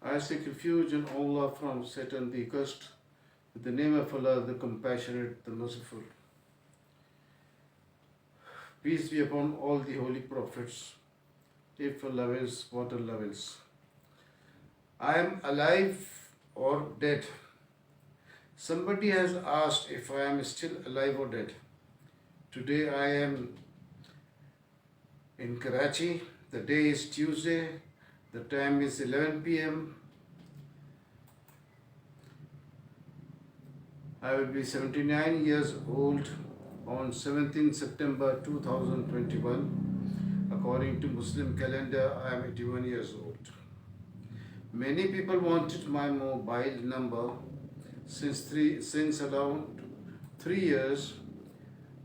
I seek refuge in Allah from Satan the accursed. In the name of Allah, the Compassionate, the Merciful. Peace be upon all the holy prophets. If Allah wills, what Allah wills. I am alive or dead. Somebody has asked if I am still alive or dead. Today I am in Karachi. The day is Tuesday. The time is 11 p.m. I will be 79 years old on 17 September 2021. According to Muslim calendar, I am 81 years old. Many people wanted my mobile number since around 3 years.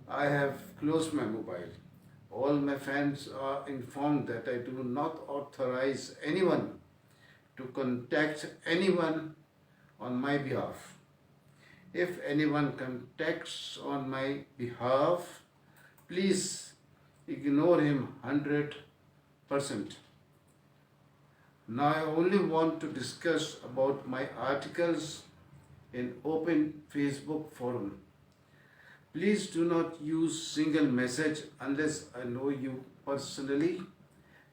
I have closed my mobile. All my fans are informed that I do not authorize anyone to contact anyone on my behalf. If anyone contacts on my behalf, please ignore him 100%. Now I only want to discuss about my articles in open Facebook forum. Please do not use single message unless I know you personally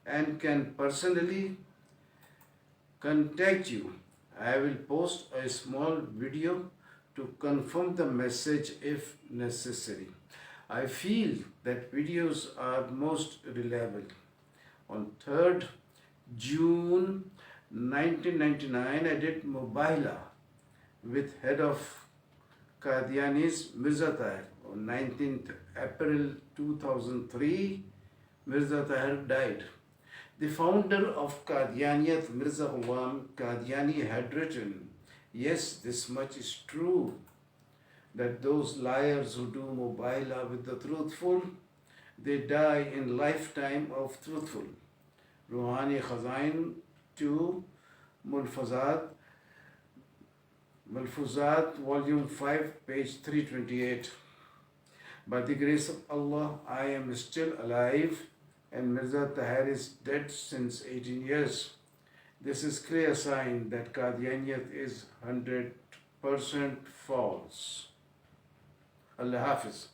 and can personally contact you. I will post a small video to confirm the message if necessary. I feel that videos are most reliable. On 3rd June 1999, I did Mubahila with head of Qadiani's Mirza Tahir. On 19th April 2003, Mirza Tahir died. The founder of Qadianiyat, Mirza Ghulam Qadiani, had written, yes, this much is true, that those liars who do Mubahila with the truthful, they die in lifetime of truthful. Ruhani Khazain 2, Malfuzat, Volume 5, page 328. By the grace of Allah, I am still alive and Mirza Tahir is dead since 18 years. This is clear sign that Qadianiyat is 100% false. Allah Hafiz.